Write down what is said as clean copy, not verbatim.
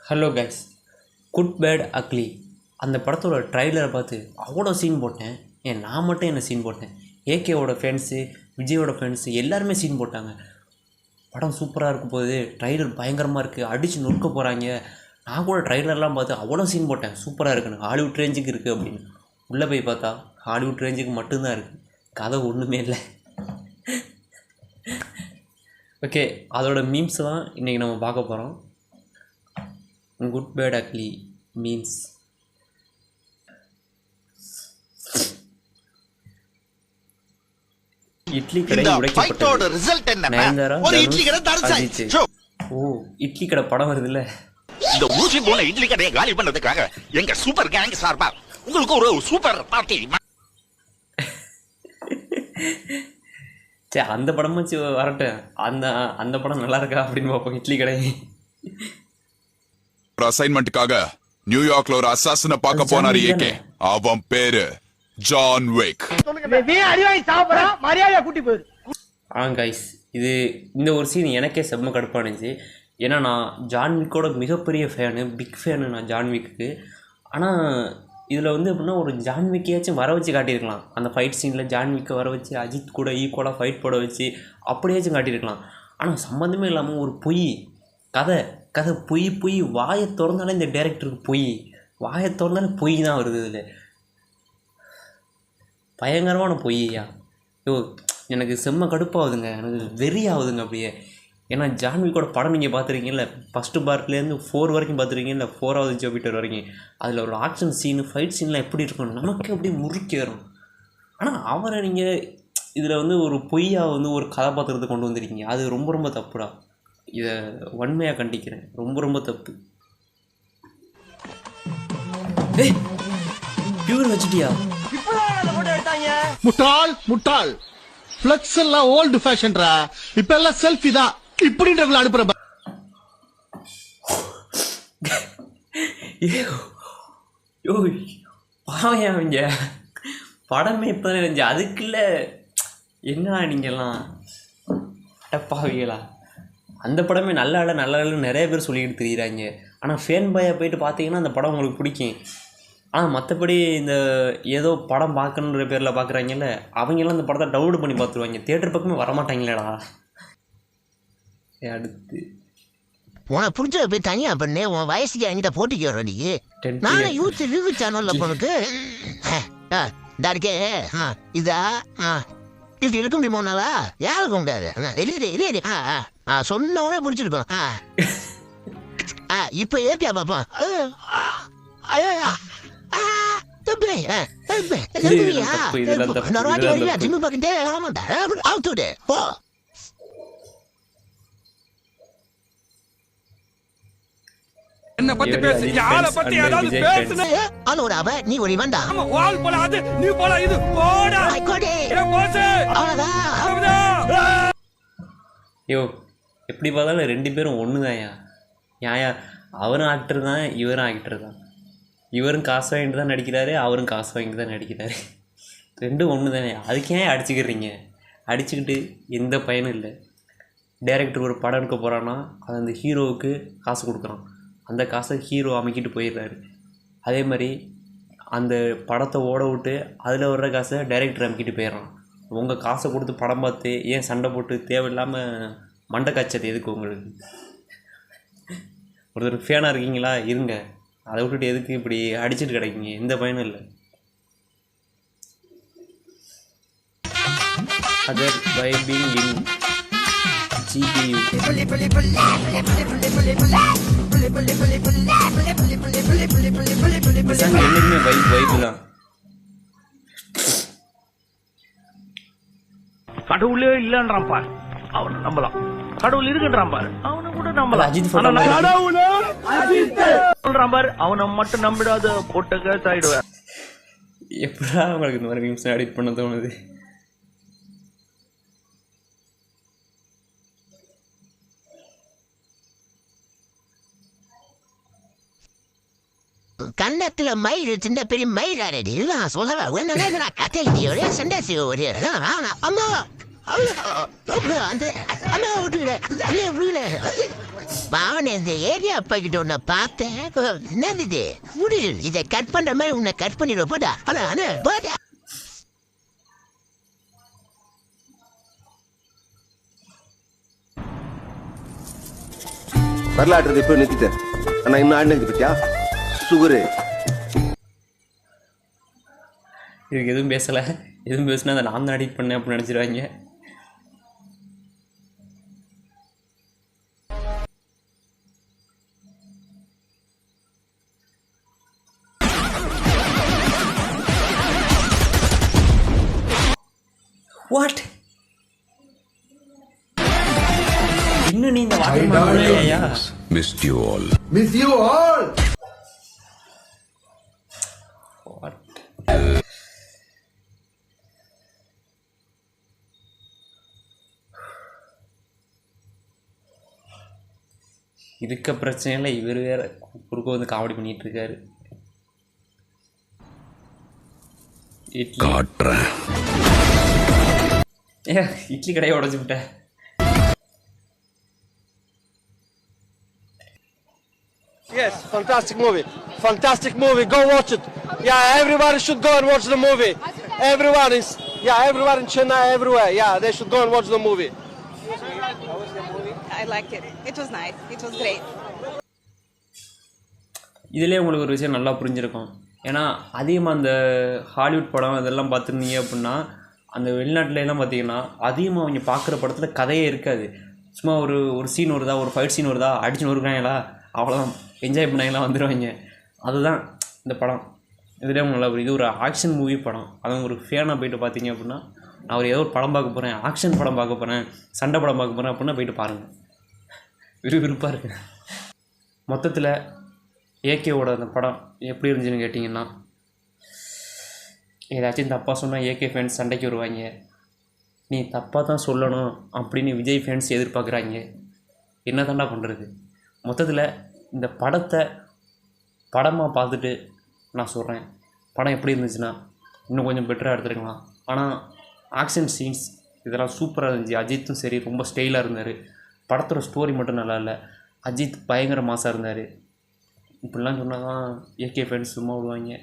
Hello guys, Good Bad Ugly அந்த படத்தோட ட்ரைலரை பார்த்து அவ்வளோ சீன் போட்டேன். நான் மட்டும் என்ன சீன் போட்டேன், ஏகேவோட ஃபேன்ஸு, விஜயோட ஃபேன்ஸு எல்லாருமே சீன் போட்டாங்க. படம் சூப்பராக இருக்கும் போது ட்ரைலர் பயங்கரமாக இருக்குது, அடித்து நொறுக்க போகிறாங்க. நான் கூட ட்ரைலர்லாம் பார்த்து அவ்வளோ சீன் போட்டேன், சூப்பராக இருக்குன்னு, ஹாலிவுட் ரேஞ்சுக்கு இருக்குது அப்படின்னு. உள்ளே போய் பார்த்தா ஹாலிவுட் ரேஞ்சுக்கு மட்டும்தான் இருக்குது, கதை ஒன்றுமே இல்லை. ஓகே, அதோட மீம்ஸ் தான் இன்றைக்கி நம்ம பார்க்க போகிறோம். Good Bad Ugly memes. Idli Kadai உடைக்கப்பட்டது. நயன்தாரா, அஜித். ஓ, இட்லி கடை படம் வருது இல்ல? இந்த ஊசி போன இட்லி கடையை காலி பண்ணதுக்காக எங்க சூப்பர் கேங் சார்பா உங்களுக்கு ஒரு சூப்பர் பார்ட்டி. சரி, அந்த படமும் வரட்டும். அந்த படம் நல்லா இருக்கா அப்படின்னு பார்ப்போம். இட்லி கடை அசைன்மெண்ட்டுக்காக நியூயார்க்ல ஒரு அசாசின பார்க்க போனாரு ஏகே. அவன் பேரு ஜான் விக். கைஸ், இது இந்த ஒரு சீன் எனக்கே செம்ம கடுப்பானுச்சு. ஏன்னா நான் ஜான் விக்கோட மிகப்பெரிய ஃபேனு, பிக் ஃபேனு நான் ஜான் விக்கு. ஆனால் இதில் வந்து எப்படின்னா ஒரு ஜான் விக்கையாச்சும் வர வச்சு காட்டியிருக்கலாம். அந்த ஃபைட் சீனில் ஜான் விக்கை வர வச்சு அஜித் கூட ஈக்குவலாக ஃபைட் போட வச்சு அப்படியாச்சும் காட்டியிருக்கலாம். ஆனால் சம்மந்தமே இல்லாமல் ஒரு பொய் கதை பொய் வாயை திறந்தாலே இந்த டேரக்டருக்கு வாயை திறந்தாலே பொய் தான் வருது. இதில் பயங்கரமான பொய்யா. எனக்கு செம்ம கடுப்பாகுதுங்க, எனக்கு வெறி ஆகுதுங்க அப்படியே. ஏன்னா ஜான்விக்கோட படம் நீங்கள் பார்த்துருக்கீங்கல்ல, ஃபஸ்ட்டு பார்ட்லேருந்து 4 வரைக்கும் பார்த்துருக்கீங்கல்ல, 4வது சாப்டர் வரைக்கும். அதில் ஒரு ஆக்ஷன் சீனு, ஃபைட் சீன்லாம் எப்படி இருக்கும், நமக்கு அப்படியே முறுக்கி வரும். ஆனால் அவரை நீங்கள் இதில் வந்து ஒரு பொய்யாக வந்து ஒரு கதாபாத்திரத்தை கொண்டு வந்திருக்கீங்க, அது ரொம்ப ரொம்ப தப்புடா. இதை வன்மையாக கண்டிக்கிறேன், ரொம்ப ரொம்ப தப்பு. பியூர் வச்சுட்டியா? முட்டாள் ஃப்ளெக்ஸ் எல்லாம் ஓல்டு ஃபேஷன்ரா, இப்ப எல்லாம் செல்ஃபி தான். இப்படின்றவங்கள அனுப்புற பாவையா அவங்க படமே இப்போதான் இருந்துச்சு, அதுக்குள்ள என்ன நீங்கள்லாம் அடப்பாவிகளா. அந்த படமே நல்லா இல்லை நிறைய பேர் சொல்லிக்கிட்டு தெரியுறாங்க. ஆனால் ஃபேன் பாயாக போயிட்டு பார்த்தீங்கன்னா அந்த படம் உங்களுக்கு பிடிக்கும். ஆனால் மற்றபடி இந்த ஏதோ படம் பார்க்கணுன்ற பேரில் பார்க்குறாங்கல்ல, அவங்கெல்லாம் அந்த படத்தை டவுன்லோட் பண்ணி பார்த்துருவாங்க, தியேட்டர் பக்கமே வரமாட்டாங்களேடா. அடுத்து உனக்கு பிடிச்ச போய் தனியா பண்ணு, உன் வயசுக்கு என்கிட்ட போட்டிக்கு வர நீ. நான் யூத் ரிவ்யூ சேனல்ல போனது இருக்கே. இதா இப்படி இருக்க முடியுமானாலா? யாருக்க முடியாது. சொன்னவனே பிடிச்சிருக்கோம். இப்ப ஏத்தியா பாப்பா. ஜிம்மு பக்கத்தே ஆமாண்டா. என்ன பத்தி பேசு, யார பத்தி ஏதாவது பேசுனே. அலோட அவ நீ ஒரு வந்தா. ஆமா, வால் போல அது நீ போல இது போடா. கோடே ஏ போஸ். யோ, எப்படி பார்த்தாலும் 2 பேரும் ஒன்று தான்யா. ஏயா, அவரும் ஆக்டர் தான், இவரும் ஆக்டர் தான். இவரும் காசு வாங்கிட்டு தான் நடிக்கிறாரு, அவரும் காசு வாங்கிட்டு தான் நடிக்கிறாரு. 2 ஒன்று தானே. அதுக்கு ஏன் அடிச்சுக்கிறீங்க? அடிச்சுக்கிட்டு எந்த பயனும் இல்லை. டேரக்டர் ஒரு படம் எடுக்க போகிறான்னா அது அந்த ஹீரோவுக்கு காசு கொடுக்குறான், அந்த காசை ஹீரோ அமைக்கிட்டு போயிடுறாரு. அதே மாதிரி அந்த படத்தை ஓட விட்டு அதில் வர்ற காசை டைரக்டர் அமைக்கிட்டு போயிடுறான். உங்கள் காசை கொடுத்து படம் பார்த்து ஏன் சண்டை போட்டு தேவையில்லாமல் மண்டை காய்ச்சது எதுக்கு உங்களுக்கு? ஒருத்தர் ஃபேனாக இருக்கீங்களா, இருங்க. அதை விட்டுட்டு எதுக்கு இப்படி அடிச்சுட்டு கிடைக்கீங்க? எந்த பயனும் இல்லை. அதர் வைபிங் இன் GPU. என்னைக்குமே வைப் தான். கடவுளே இல்லன்றான் பாரு, அவனை நம்பலாம். கடவுள் இருக்குன்றான் பாரு, அவனை கூட நம்பலாம். அஜித் சொல்றான் பாரு, அவனை மட்டும் நம்பிடாத, போட்ட கேஸ் ஆயிடுவேன். எப்படா உங்களுக்கு இந்த மாதிரி மீம்ஸ் எடிட் பண்ண தோணுது? கன்னத்துல மயில் சின்ன பெரிய மயில் ஆரடி சொல்ல கத்தை ஒரே சண்டாசி ஒரே அம்மா அந்த அம்மா விட்டுல பாவனை இந்த ஏரியா அப்பா கிட்ட உன்னை பார்த்தேன். என்னது இது முடியல, இதை கட் பண்ற மாதிரி உன்னை கட் பண்ணிடுவோம். போடா அண்ணா போடா. வரலாற்று இப்ப நிறுத்திட்டேன். ஆனா இன்னும் ஆடினது பத்தியா சுகரு. இதுக்கு எதுவும் பேசலை. எதுவும் பேசுனா அதை நான் தான் அடிக்ட் பண்ணேன் அப்படின்னு நினச்சிடுவாங்க. வாட் இன்னும் நீ இந்த water Missed you all. What இருக்க பிரச்சனையில் இவர் வேற குறுக்க வந்து காமெடி பண்ணிட்டு இருக்காரு. இட்லி இட்லி கடையை உடச்சு விட்டேன். Yes, fantastic movie. Fantastic movie. Go watch it. Yeah, everybody should go and watch the movie. Everyone in Chennai, everywhere. Yeah, they should go and watch the movie. I liked it. It was nice. It was great. இதிலே உங்களுக்கு ஒரு விஷயம் நல்லா புரிஞ்சிருக்கும். ஏன்னா அதிகமாக அந்த Hollywood படம் இதெல்லாம் பார்த்துருந்தீங்க அப்படின்னா அந்த வெளிநாட்டிலலாம் பார்த்தீங்கன்னா அதிகமாக அவங்க பார்க்குற படத்தில் கதையே இருக்காது. சும்மா ஒரு சீன் வருதா, ஒரு ஃபைட் சீன் வருதா, அடிச்சு நொறுக்காங்களா, அவ்வளோதான், என்ஜாய் பண்ணாங்கலாம் வந்துடுவாங்க. அதுதான் இந்த படம். இதுலேயே நல்லா இது ஒரு ஆக்ஷன் மூவி படம். அதுவும் ஒரு ஃபேனாக போயிட்டு பார்த்தீங்க அப்படின்னா நான் ஒரு ஏதோ ஒரு படம் பார்க்க போகிறேன், ஆக்ஷன் படம் பார்க்க போகிறேன், சண்டை படம் பார்க்க போகிறேன் அப்படின்னா போயிட்டு பாருங்கள். விறுவிறுப்பாக இருக்கு. மொத்தத்தில் ஏகேவோட அந்த படம் எப்படி இருந்துச்சுன்னு கேட்டிங்கன்னா, ஏதாச்சும் தப்பாக சொன்னால் ஏகே ஃபேன்ஸ் சண்டைக்கு வருவாங்க. நீ தப்பாக தான் சொல்லணும் அப்படின்னு விஜய் ஃபேன்ஸ் எதிர்பார்க்குறாங்க. என்ன தாண்டா பண்ணுறது? மொத்தத்தில் இந்த படத்தை படமாக பார்த்துட்டு நான் சொல்கிறேன், படம் எப்படி இருந்துச்சுன்னா இன்னும் கொஞ்சம் பெட்டராக எடுத்துருக்கலாம். ஆனால் ஆக்ஷன் சீன்ஸ் இதெல்லாம் சூப்பராக இருந்துச்சு. அஜித்தும் சரி ரொம்ப ஸ்டைலாக இருந்தார். படத்தோட ஸ்டோரி மட்டும் நல்லா இல்லை. அஜித் பயங்கர மாசாக இருந்தார். இப்படிலாம் சொன்னால் தான் ஏகே ஃபேன்ஸ் சும்மா விடுவாங்க.